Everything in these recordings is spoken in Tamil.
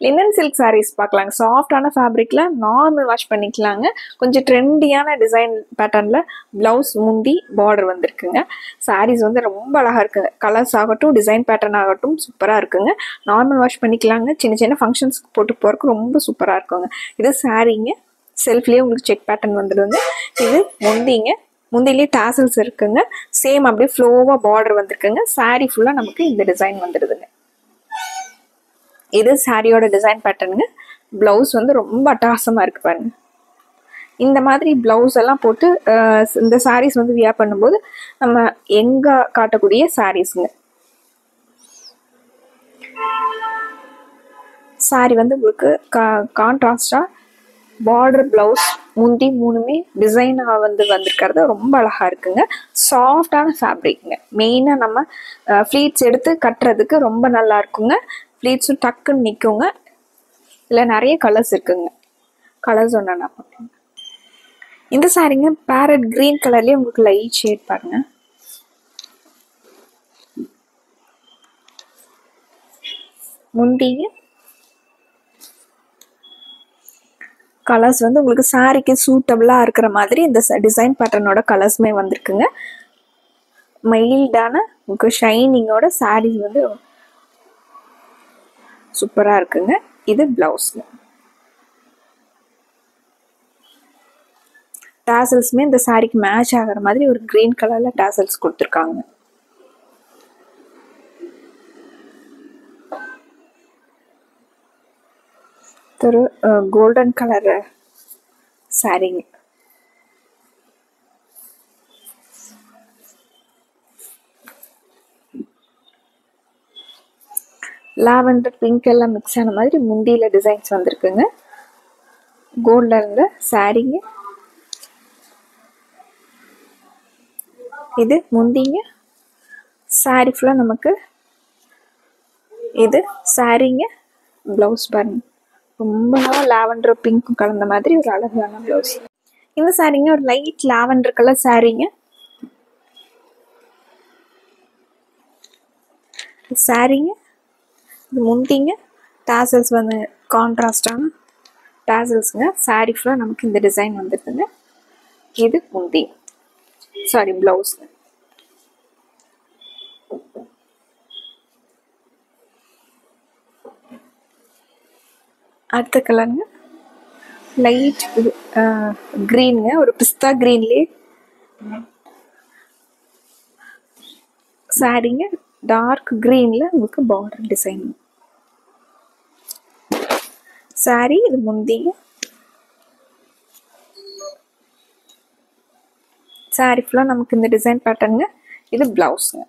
லினன் சில்க் சாரீஸ் பார்க்கலாங்க. சாஃப்டான ஃபேப்ரிக்ல நார்மல் வாஷ் பண்ணிக்கலாங்க. கொஞ்சம் ட்ரெண்டியான டிசைன் பேட்டர்ன்ல பிளவுஸ், முந்தி, பார்டர் வந்திருக்குங்க. சாரீஸ் வந்து ரொம்ப அழகா இருக்குங்க. கலர்ஸ் ஆகட்டும், டிசைன் பேட்டர்ன் ஆகட்டும் சூப்பராக இருக்குங்க. நார்மல் வாஷ் பண்ணிக்கலாங்க. சின்ன சின்ன ஃபங்க்ஷன்ஸ்க்கு போட்டு போறதுக்கு ரொம்ப சூப்பராக இருக்குங்க. இது சாரீங்க. செல்ஃப்லேயே உங்களுக்கு செக் பேட்டர்ன் வந்துடுங்க. இது முந்திங்க. முந்திலேயே டாசல்ஸ் இருக்குங்க. சேம் அப்படியே ஃப்ளோவாக பார்டர் வந்திருக்குங்க. சாரீ ஃபுல்லாக நமக்கு இந்த டிசைன் வந்துடுதுங்க. இது சாரியோட டிசைன் பேட்டர்னுங்க. பிளவுஸ் வந்து ரொம்ப அட்டகாசமாக இருக்கு பாருங்க. இந்த மாதிரி பிளவுஸ் எல்லாம் போட்டு இந்த சாரீஸ் வந்து வியர் பண்ணும்போது நம்ம எங்க காட்டக்கூடிய சாரீஸுங்க. சாரி வந்து உங்களுக்கு கான்ட்ராஸ்டா பார்டர், பிளவுஸ், முந்தி மூணுமே டிசைனாக வந்திருக்கிறது ரொம்ப அழகா இருக்குங்க. சாஃப்டான ஃபேப்ரிக்ங்க. மெயினாக நம்ம ஃப்ளீட்ஸ் எடுத்து கட்டுறதுக்கு ரொம்ப நல்லா இருக்குங்க. ஃப்ளீட்ஸும் டக்குன்னு நிற்குங்க. இதில் நிறைய கலர்ஸ் இருக்குங்க. கலர்ஸ் ஒன்று நான் போட்டேன். இந்த சாரீங்க பேரட் கிரீன் கலர்லேயே உங்களுக்கு லைட் ஷேட் பாருங்க. முந்திங்க கலர்ஸ் வந்து உங்களுக்கு சாரிக்கு சூட்டபிளாக இருக்கிற மாதிரி இந்த டிசைன் பேட்டர்னோட கலர்ஸுமே வந்திருக்குங்க. மைல்டான உங்களுக்கு ஷைனிங்கோட சாரீஸ் வந்து சூப்பராக இருக்குங்க. இது பிளவுஸ்ங்க. டாசல்ஸுமே இந்த சாரிக்கு மேட்ச் ஆகிற மாதிரி ஒரு கிரீன் கலர்ல டாசல்ஸ் கொடுத்துருக்காங்க. ஒரு கோல்டன் கலர் சாரீங்க. லாவெண்டர், பிங்க் எல்லாம் மிக்ஸ் ஆன மாதிரி முந்தியில டிசைன்ஸ் வந்திருக்குங்க. கோல்ட்ல இருந்த சாரீங்க. இது முந்திங்க. சாரி ஃபுல்லாக நமக்கு இது சாரீங்க. பிளவுஸ் பாருங்க. ரொம்ப லாவெண்டர் பிங்க்கும் கலந்த மாதிரி ஒரு அழகான பிளவுஸ். இந்த சாரீங்க ஒரு லைட் லாவெண்டர் கலர் சாரீங்க. சாரீங்க. இது முந்திங்க. டாசல்ஸ் வந்து கான்ட்ராஸ்டான டாசல்ஸுங்க. சாரீ ஃபுல்லாக நமக்கு இந்த டிசைன் வந்துருக்குங்க. இது முந்தி, சாரி பிளவுஸுங்க. அடுத்த கலருங்க லைட் கிரீனுங்க. ஒரு பிஸ்தா கிரீன்லேயே சாரீங்க. டார்க் கிரீன்ல உங்களுக்கு பார்டர் டிசைன் சாரீ. இது முந்திங்க. சாரீ ஃபுல்லாக நமக்கு இந்த டிசைன் பேட்டர்னுங்க. இது பிளவுஸுங்க.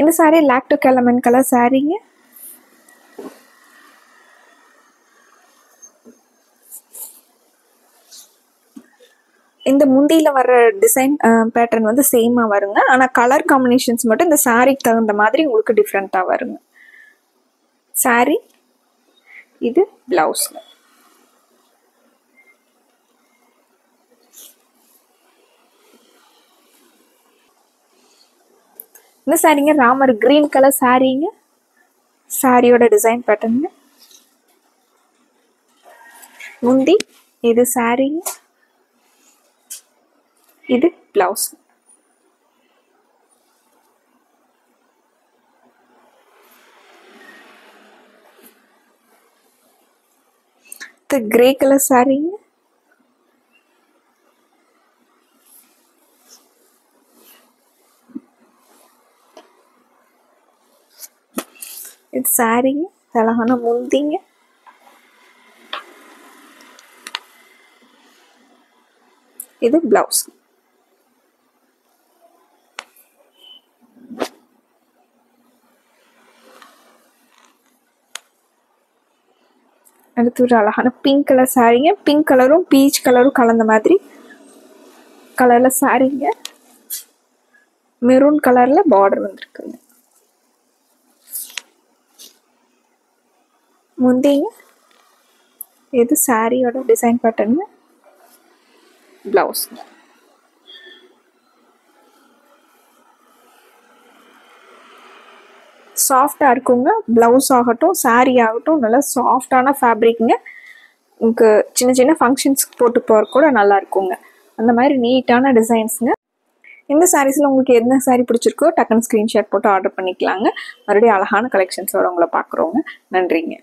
இந்த சாரீ லாக்டோ கேலமன் கலர் சாரீங்க. இந்த முந்தியில வர்ற டிசைன் பேட்டர்ன் வந்து சேமா வருங்க. ஆனால் கலர் காம்பினேஷன்ஸ் மட்டும் இந்த சாரீக்கு தகுந்த மாதிரி உங்களுக்கு டிஃப்ரெண்ட்டாக வருங்க. சாரீ. இது பிளவுஸ்ங்க. இந்த சாரீங்க ராமர் கிரீன் கலர் சாரீங்க. சாரியோட டிசைன் பேட்டர்னுங்க. முந்தி. இது சாரீங்க. இது பிளவுஸ். இது கிரே கலர் சாரீங்க. இது சாரீங்க. அழகான முந்திங்க. இது பிளவுஸ். அடுத்து ஒரு அழகான பிங்க் கலர் சாரீங்க. பிங்க் கலரும் பீச் கலரும் கலந்த மாதிரி கலர்ல சாரீங்க. மெரூன் கலர்ல பார்டர் வந்திருக்குங்க. முந்திங்க. இது சாரியோட டிசைன் பேட்டர்ன். பிளவுஸ். சாஃப்டாக இருக்குங்க. ப்ளவுஸ் ஆகட்டும், சாரீ ஆகட்டும், நல்லா சாஃப்டான ஃபேப்ரிக்குங்க. உங்களுக்கு சின்ன சின்ன ஃபங்க்ஷன்ஸ்க்கு போட்டு போகிற கூட நல்லா இருக்குங்க. அந்த மாதிரி நீட்டான டிசைன்ஸுங்க. இந்த சாரீஸில் உங்களுக்கு எந்த சாரீ பிடிச்சிருக்கோ டக்குன்னு ஸ்க்ரீன்ஷாட் போட்டு ஆர்டர் பண்ணிக்கலாங்க. மறுபடியும் அழகான கலெக்ஷன்ஸோடு உங்களை பார்க்குறோங்க. நன்றிங்க.